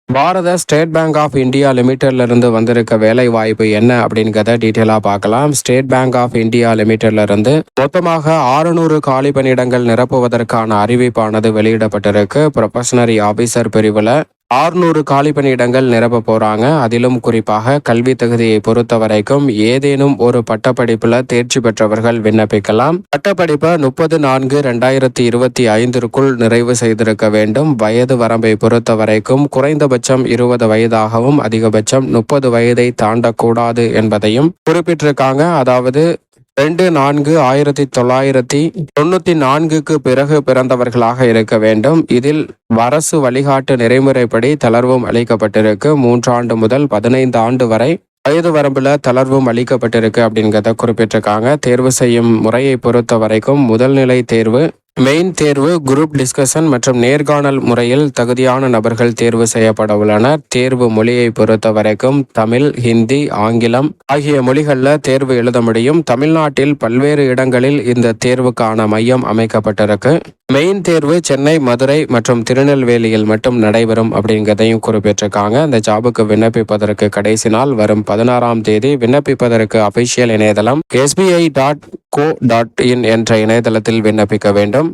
Bharata state bank of India லிமிடெட்ல இருந்து வந்திருக்க வேலை வாய்ப்பு என்ன அப்படிங்கிறத டீட்டெயிலாக பார்க்கலாம். ஸ்டேட் பேங்க் ஆஃப் இந்தியா லிமிடெட்ல இருந்து மொத்தமாக 600 காலி பணியிடங்கள் நிரப்புவதற்கான அறிவிப்பானது வெளியிடப்பட்டிருக்கு. ப்ரொபஷனரி ஆபீசர் பிரிவில் 600 காலி பணியிடங்கள் நிரப்ப போறாங்க. அதிலும் குறிப்பாக கல்வி தகுதியை பொறுத்த வரைக்கும் ஏதேனும் ஒரு பட்டப்படிப்புல தேர்ச்சி பெற்றவர்கள் விண்ணப்பிக்கலாம். பட்டப்படிப்பை 30/4/2025 நிறைவு செய்திருக்க வேண்டும். வயது வரம்பை பொறுத்த வரைக்கும் குறைந்தபட்சம் 20 வயதாகவும் அதிகபட்சம் 30 வயதை தாண்டக்கூடாது என்பதையும் குறிப்பிட்டிருக்காங்க. அதாவது 2/4/1994 பிறகு பிறந்தவர்களாக இருக்க வேண்டும். இதில் அரசு வழிகாட்டு நெறிமுறைப்படி தளர்வும் அளிக்கப்பட்டிருக்கு. 3 ஆண்டு முதல் 15 ஆண்டு வரை வயது வரம்புல தளர்வும் அளிக்கப்பட்டிருக்கு அப்படிங்கிறத குறிப்பிட்டிருக்காங்க. தேர்வு செய்யும் முறையை பொறுத்த வரைக்கும் முதல் நிலை தேர்வு, மெயின் தேர்வு, குரூப் டிஸ்கஷன் மற்றும் நேர்காணல் முறையில் தகுதியான நபர்கள் தேர்வு செய்யப்பட உள்ளனர். தேர்வு மொழியை பொறுத்த வரைக்கும் தமிழ், ஹிந்தி, ஆங்கிலம் ஆகிய மொழிகளில் தேர்வு எழுத முடியும். தமிழ்நாட்டில் பல்வேறு இடங்களில் இந்த தேர்வுக்கான மையம் அமைக்கப்பட்டிருக்கு. மெயின் தேர்வு சென்னை, மதுரை மற்றும் திருநெல்வேலியில் மட்டும் நடைபெறும் அப்படிங்கிறதையும் குறிப்பிட்டிருக்காங்க. இந்த ஜாபுக்கு விண்ணப்பிப்பதற்கு கடைசி நாள் வரும் 16ஆம் தேதி. விண்ணப்பிப்பதற்கு அபிஷியல் இணையதளம் sbi.co.in என்ற இணையதளத்தில் விண்ணப்பிக்க வேண்டும்.